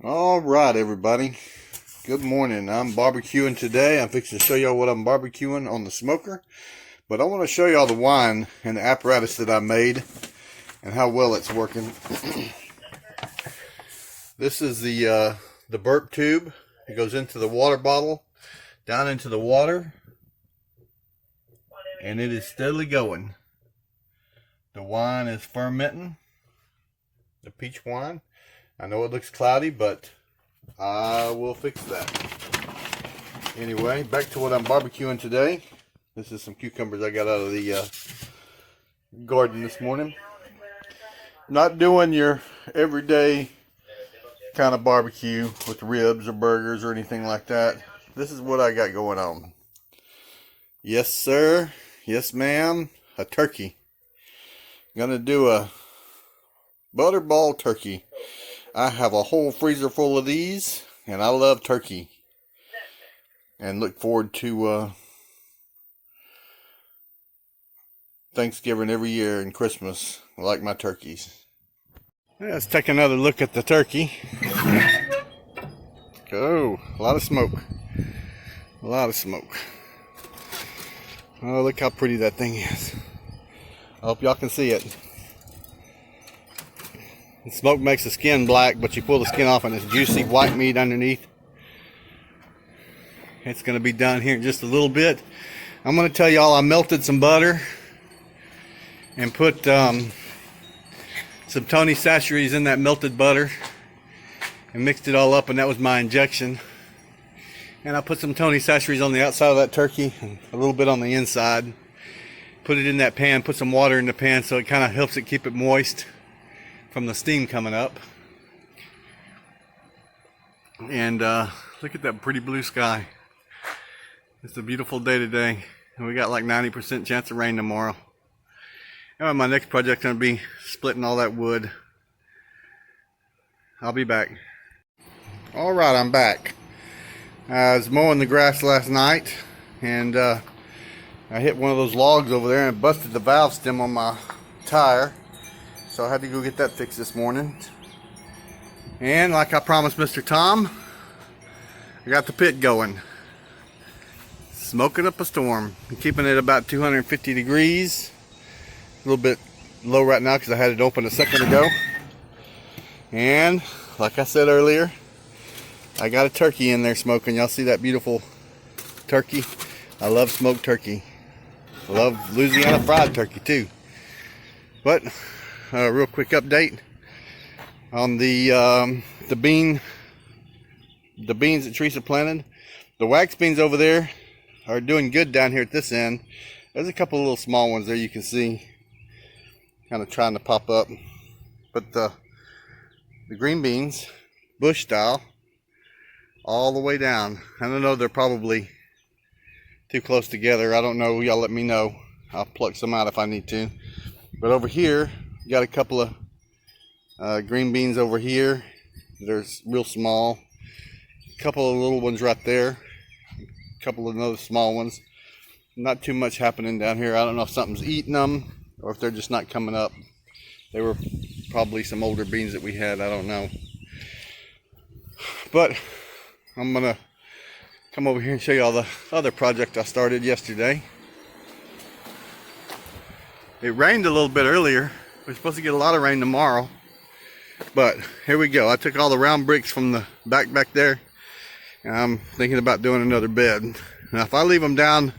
All right, everybody. Good morning. I'm barbecuing today. I'm fixing to show y'all what I'm barbecuing on the smoker. But I want to show y'all the wine and the apparatus that I made and how well it's working. This is the burp tube. It goes into the water bottle, down into the water, and it is steadily going. The wine is fermenting, the peach wine. I know it looks cloudy, but I will fix that. Anyway, back to what I'm barbecuing today. This is some cucumbers I got out of the garden this morning. Not doing your everyday kind of barbecue with ribs or burgers or anything like that. This is what I got going on. Yes, sir. Yes, ma'am. A turkey. Gonna do a butterball turkey. I have a whole freezer full of these, and I love turkey. And look forward to Thanksgiving every year and Christmas. I like my turkeys. Let's take another look at the turkey. Oh, a lot of smoke. A lot of smoke. Oh, look how pretty that thing is. I hope y'all can see it. The smoke makes the skin black, but you pull the skin off and it's juicy white meat underneath. It's going to be done here in just a little bit. I'm going to tell y'all I melted some butter and put some Tony Chachere's in that melted butter and mixed it all up, and that was my injection. And I put some Tony Chachere's on the outside of that turkey and a little bit on the inside. Put it in that pan, put some water in the pan so it kind of helps it keep it moist from the steam coming up. And look at that pretty blue sky. It's a beautiful day today, and we got like 90% chance of rain tomorrow. Anyway, my next project's going to be splitting all that wood. I'll be back. Alright, I'm back. I was mowing the grass last night, and I hit one of those logs over there and it busted the valve stem on my tire. So I had to go get that fixed this morning. And like I promised Mr. Tom, I got the pit going. Smoking up a storm. I'm keeping it about 250 degrees. A little bit low right now because I had it open a second ago. And like I said earlier, I got a turkey in there smoking. Y'all see that beautiful turkey? I love smoked turkey. I love Louisiana fried turkey too. But real quick update on the beans that Teresa planted. The wax beans over there are doing good down here at this end. There's a couple of little small ones there you can see kind of trying to pop up, but the green beans, bush style, all the way down. I don't know, they're probably too close together. I don't know. Y'all let me know. I'll pluck some out if I need to. But over here, got a couple of green beans over here. They're real small. A couple of little ones right there. A couple of other small ones. Not too much happening down here. I don't know if something's eating them or if they're just not coming up. They were probably some older beans that we had. I don't know. But I'm going to come over here and show you all the other project I started yesterday. It rained a little bit earlier. We're supposed to get a lot of rain tomorrow. But here we go. I took all the round bricks from the back there, and I'm thinking about doing another bed. Now if I leave them down,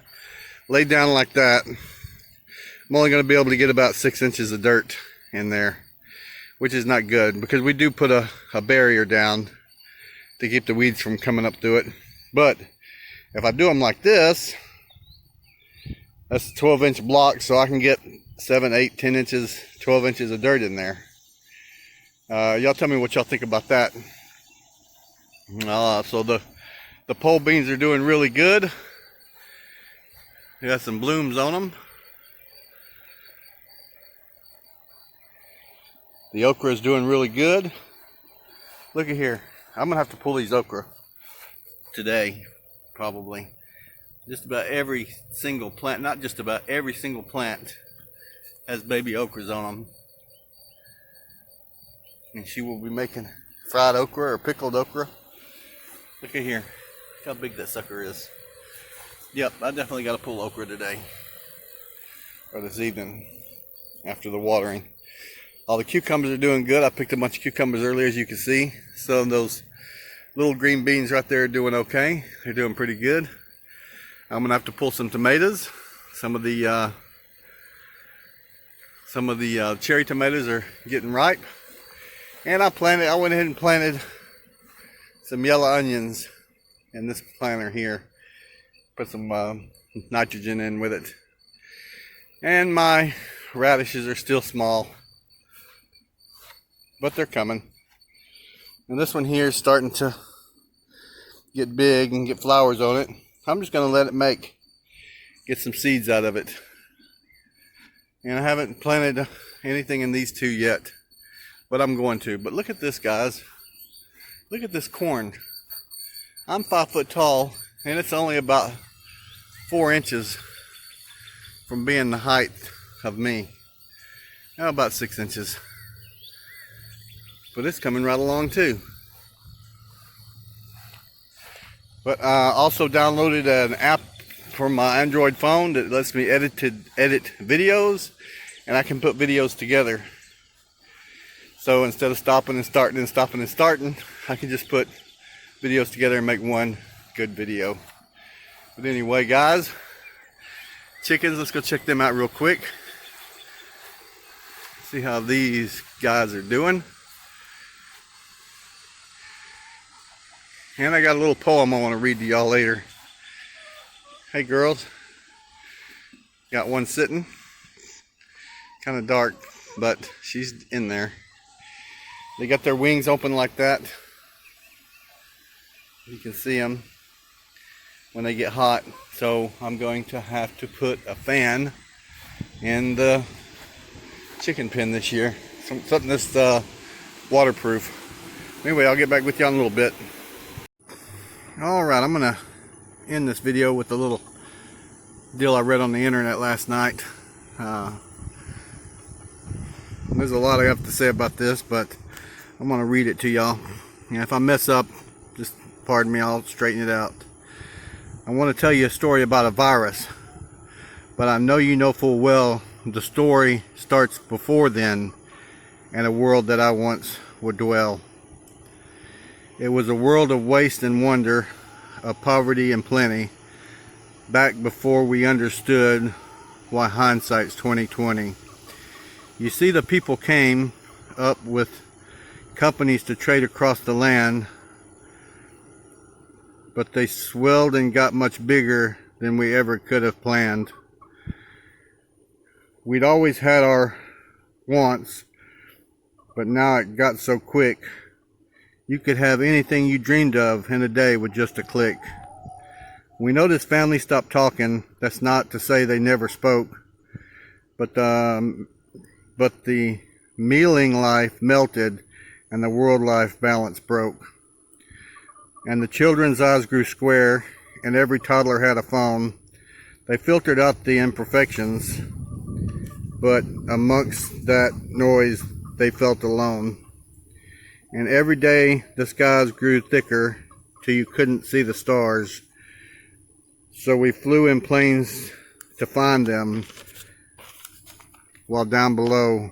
laid down like that, I'm only going to be able to get about 6 inches of dirt in there, which is not good because we do put a barrier down to keep the weeds from coming up through it. But if I do them like this, that's a 12-inch block, so I can get 7, 8, 10 inches, 12 inches of dirt in there. Y'all tell me what y'all think about that. So the pole beans are doing really good. They got some blooms on them. The okra is doing really good. Look at here. I'm gonna have to pull these okra today, probably. Just about every single plant, not just about every single plant has baby okras on them. And she will be making fried okra or pickled okra. Look at here. Look how big that sucker is. Yep, I definitely got to pull okra today. Or this evening after the watering. All the cucumbers are doing good. I picked a bunch of cucumbers earlier, as you can see. Some of those little green beans right there are doing okay. They're doing pretty good. I'm gonna have to pull some tomatoes. Some of the cherry tomatoes are getting ripe. And I went ahead and planted some yellow onions in this planter here. Put some nitrogen in with it. And my radishes are still small, but they're coming. And this one here is starting to get big and get flowers on it. I'm just going to let it get some seeds out of it. And I haven't planted anything in these two yet, but I'm going to. But look at this, guys. Look at this corn. I'm 5 foot tall, and it's only about 4 inches from being the height of me. Now about 6 inches. But it's coming right along too. But I also downloaded an app for my Android phone that lets me edit videos, and I can put videos together. So instead of stopping and starting and stopping and starting, I can just put videos together and make one good video. But anyway, guys, chickens, let's go check them out real quick. See how these guys are doing. And I got a little poem I want to read to y'all later. Hey girls, got one sitting, kind of dark, but she's in there. They got their wings open like that. You can see them when they get hot. So I'm going to have to put a fan in the chicken pen this year. Something that's waterproof. Anyway, I'll get back with you in a little bit. Alright, I'm going to end this video with a little deal I read on the internet last night. There's a lot I have to say about this, but I'm going to read it to y'all. And if I mess up, just pardon me, I'll straighten it out. I want to tell you a story about a virus, but I know you know full well the story starts before then, and a world that I once would dwell. It was a world of waste and wonder, of poverty and plenty, back before we understood why hindsight's 2020. You see, the people came up with companies to trade across the land, but they swelled and got much bigger than we ever could have planned. We'd always had our wants, but now it got so quick. You could have anything you dreamed of in a day with just a click. We noticed families stopped talking. That's not to say they never spoke, but the mealing life melted and the world life balance broke. And the children's eyes grew square, and every toddler had a phone. They filtered out the imperfections, but amongst that noise they felt alone. And every day the skies grew thicker till you couldn't see the stars. So we flew in planes to find them, while down below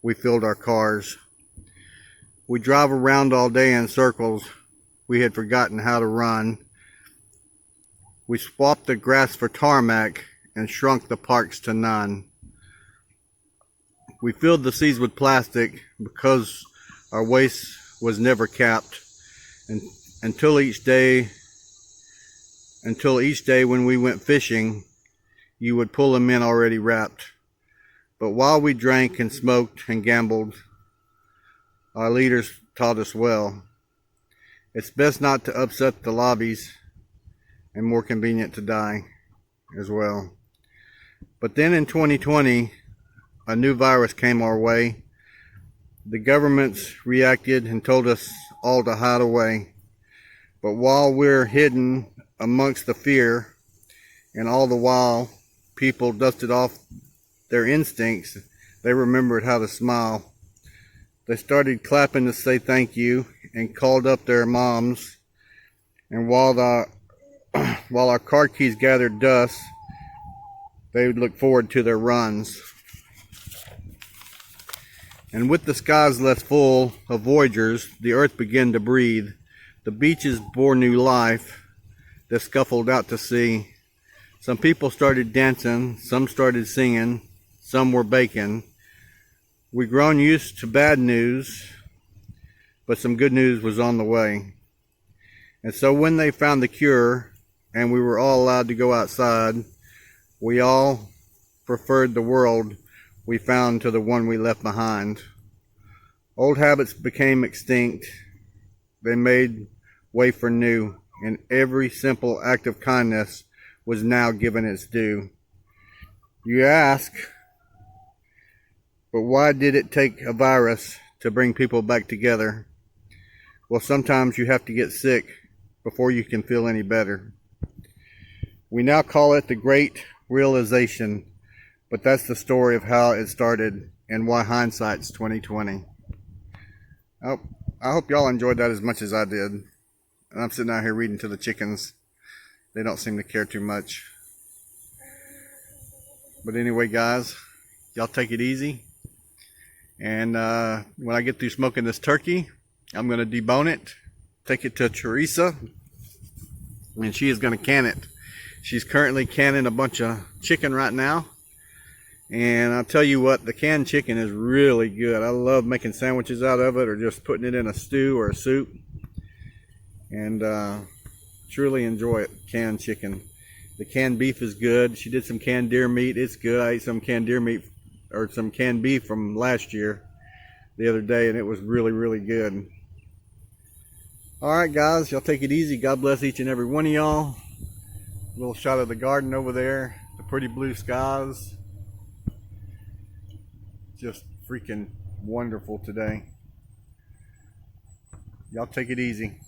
we filled our cars. We drive around all day in circles. We had forgotten how to run. We swapped the grass for tarmac and shrunk the parks to none. We filled the seas with plastic because our waste was never capped, and until each day when we went fishing, you would pull them in already wrapped. But while we drank and smoked and gambled, our leaders taught us well. It's best not to upset the lobbies, and more convenient to die as well. But then in 2020, a new virus came our way. The governments reacted and told us all to hide away. But while we're hidden amongst the fear, and all the while people dusted off their instincts, they remembered how to smile. They started clapping to say thank you, and called up their moms. And while our car keys gathered dust, they would look forward to their runs. And with the skies less full of voyagers, the earth began to breathe. The beaches bore new life that scuffled out to sea. Some people started dancing, some started singing, some were baking. We grown used to bad news, but some good news was on the way. And so when they found the cure and we were all allowed to go outside, we all preferred the world we found to the one we left behind. Old habits became extinct. They made way for new, and every simple act of kindness was now given its due. You ask, but why did it take a virus to bring people back together? Well, sometimes you have to get sick before you can feel any better. We now call it the Great Realization, but that's the story of how it started and why hindsight's 2020. I hope y'all enjoyed that as much as I did. And I'm sitting out here reading to the chickens. They don't seem to care too much. But anyway, guys, y'all take it easy. And when I get through smoking this turkey, I'm going to debone it, take it to Teresa, and she is going to can it. She's currently canning a bunch of chicken right now. And I'll tell you what, the canned chicken is really good. I love making sandwiches out of it or just putting it in a stew or a soup. And truly enjoy it, canned chicken. The canned beef is good. She did some canned deer meat. It's good. I ate some canned deer meat or some canned beef from last year the other day, and it was really, really good. All right, guys, y'all take it easy. God bless each and every one of y'all. A little shot of the garden over there, the pretty blue skies. Just freaking wonderful today. Y'all take it easy.